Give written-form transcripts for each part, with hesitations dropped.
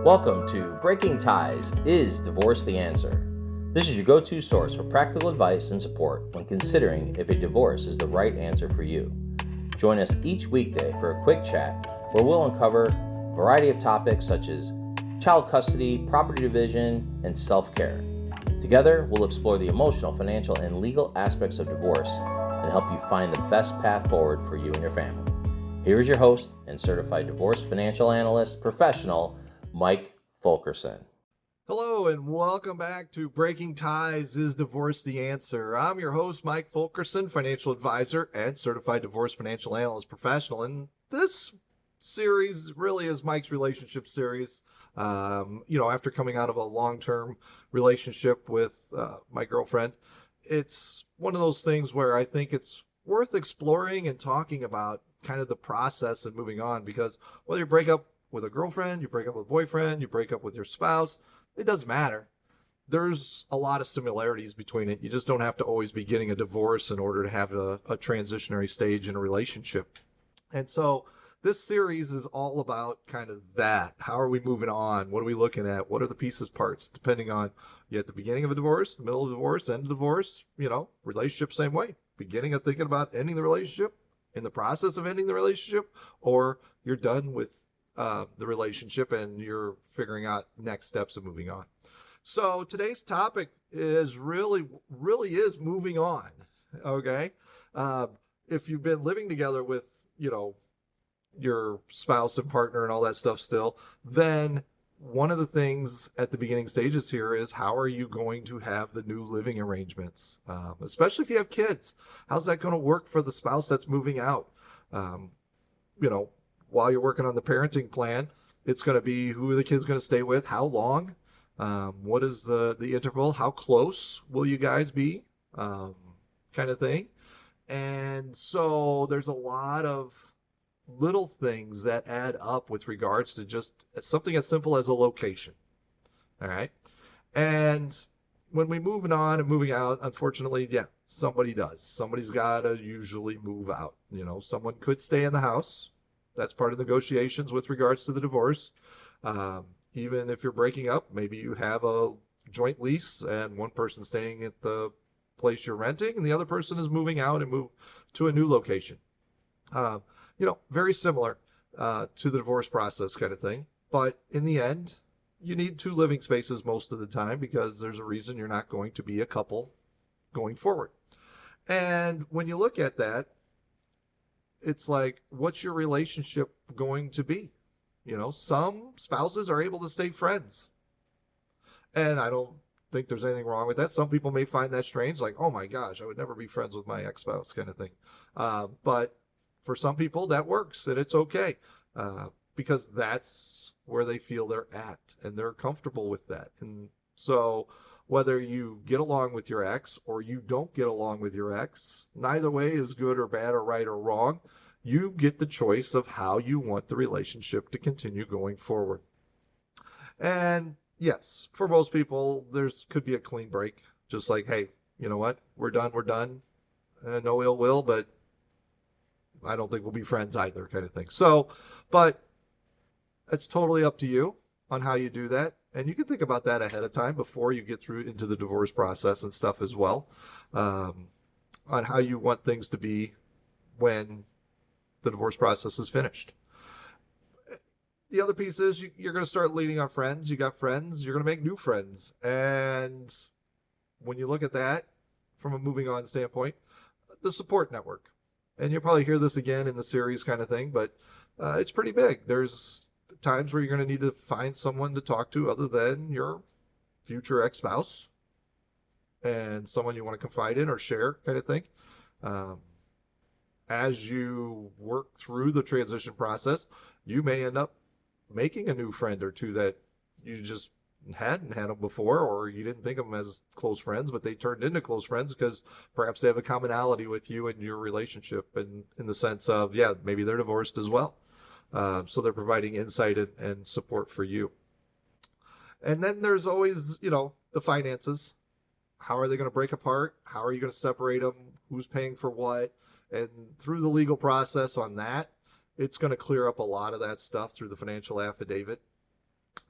Welcome to Breaking Ties, Is Divorce the Answer? This is your go-to source for practical advice and support when considering if a divorce is the right answer for you. Join us each weekday for a quick chat where we'll uncover a variety of topics such as child custody, property division, and self-care. Together, we'll explore the emotional, financial, and legal aspects of divorce and help you find the best path forward for you and your family. Here is your host and Certified Divorce Financial Analyst Professional, Mike Fulkerson. Hello and welcome back to Breaking Ties, Is Divorce the Answer? I'm your host, Mike Fulkerson, Financial Advisor and Certified Divorce Financial Analyst Professional. And this series really is Mike's relationship series. After coming out of a long-term relationship with my girlfriend, it's one of those things where I think it's worth exploring and talking about kind of the process and moving on, because whether you break up with a girlfriend, you break up with a boyfriend, you break up with your spouse, it doesn't matter. There's a lot of similarities between it. You just don't have to always be getting a divorce in order to have a transitionary stage in a relationship. And so this series is all about kind of that. How are we moving on? What are we looking at? What are the pieces, parts, depending on you at the beginning of a divorce, the middle of a divorce, end of divorce, relationship same way. Beginning of thinking about ending the relationship, in the process of ending the relationship, or you're done with the relationship and you're figuring out next steps of moving on. So today's topic is really is moving on. Okay. If you've been living together with, your spouse and partner and all that stuff still, then one of the things at the beginning stages here is how are you going to have the new living arrangements? Especially if you have kids, how's that going to work for the spouse that's moving out? While you're working on the parenting plan, it's going to be who are the kids going to stay with, how long, what is the interval, how close will you guys be, kind of thing. And so there's a lot of little things that add up with regards to just something as simple as a location. All right. And when we moving on and moving out, unfortunately, somebody does. Somebody's got to usually move out. Someone could stay in the house. That's part of negotiations with regards to the divorce. Even if you're breaking up, maybe you have a joint lease and one person staying at the place you're renting and the other person is moving out and move to a new location. Very similar to the divorce process kind of thing. But in the end, you need two living spaces most of the time because there's a reason you're not going to be a couple going forward. And when you look at that, it's like, what's your relationship going to be? Some spouses are able to stay friends. And I don't think there's anything wrong with that. Some people may find that strange, like, oh my gosh, I would never be friends with my ex-spouse kind of thing. But for some people that works and it's okay because that's where they feel they're at and they're comfortable with that. And so whether you get along with your ex or you don't get along with your ex, neither way is good or bad or right or wrong. You get the choice of how you want the relationship to continue going forward. And yes, for most people, could be a clean break. Just like, hey, you know what? We're done. No ill will, but I don't think we'll be friends either kind of thing. So, but it's totally up to you on how you do that. And you can think about that ahead of time before you get through into the divorce process and stuff as well, on how you want things to be when the divorce process is finished. The other piece is you're going to start leaning on friends. You got friends. You're going to make new friends. And when you look at that from a moving on standpoint, the support network. And you'll probably hear this again in the series kind of thing, but it's pretty big. There's times where you're going to need to find someone to talk to other than your future ex-spouse and someone you want to confide in or share kind of thing. As you work through the transition process, you may end up making a new friend or two that you just hadn't had them before, or you didn't think of them as close friends, but they turned into close friends because perhaps they have a commonality with you and your relationship, and in the sense of, maybe they're divorced as well. So they're providing insight and support for you. And then there's always, the finances. How are they going to break apart? How are you going to separate them? Who's paying for what? And through the legal process on that, it's going to clear up a lot of that stuff through the financial affidavit.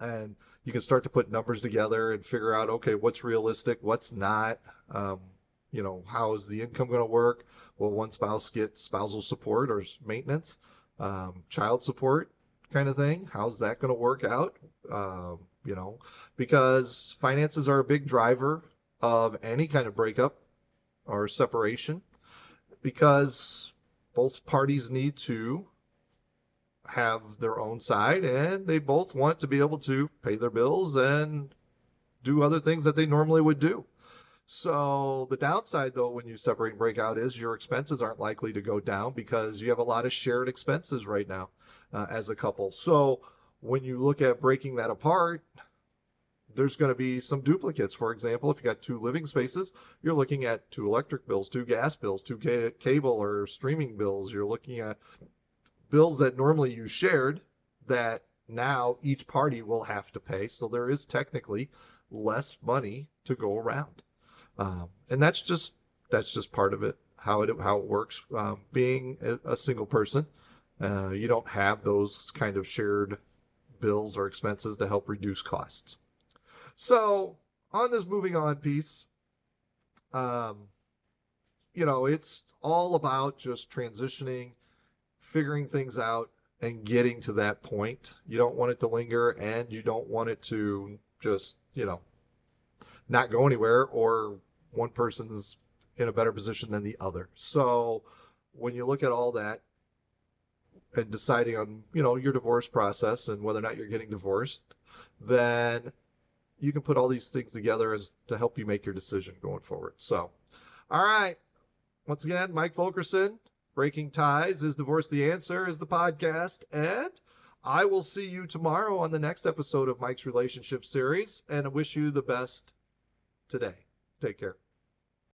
And you can start to put numbers together and figure out, okay, what's realistic, what's not. How is the income going to work? Will one spouse get spousal support or maintenance, child support kind of thing? How's that going to work out? Because finances are a big driver of any kind of breakup or separation, because both parties need to have their own side, and they both want to be able to pay their bills and do other things that they normally would do. So the downside, though, when you separate and break out, is your expenses aren't likely to go down because you have a lot of shared expenses right now as a couple. So when you look at breaking that apart, there's going to be some duplicates. For example, if you got 2 living spaces, you're looking at 2 electric bills, 2 gas bills, 2 cable or streaming bills. You're looking at bills that normally you shared that now each party will have to pay. So there is technically less money to go around. And that's just part of it, how it works. Being a single person, you don't have those kind of shared bills or expenses to help reduce costs. So on this moving on piece, it's all about just transitioning, figuring things out, and getting to that point. You don't want it to linger, and you don't want it to just, not go anywhere, or one person's in a better position than the other. So when you look at all that and deciding on, your divorce process and whether or not you're getting divorced, then you can put all these things together as to help you make your decision going forward. So, all right. Once again, Mike Fulkerson, Breaking Ties, Is Divorce the Answer, is the podcast. And I will see you tomorrow on the next episode of Mike's Relationship Series. And I wish you the best today. Take care.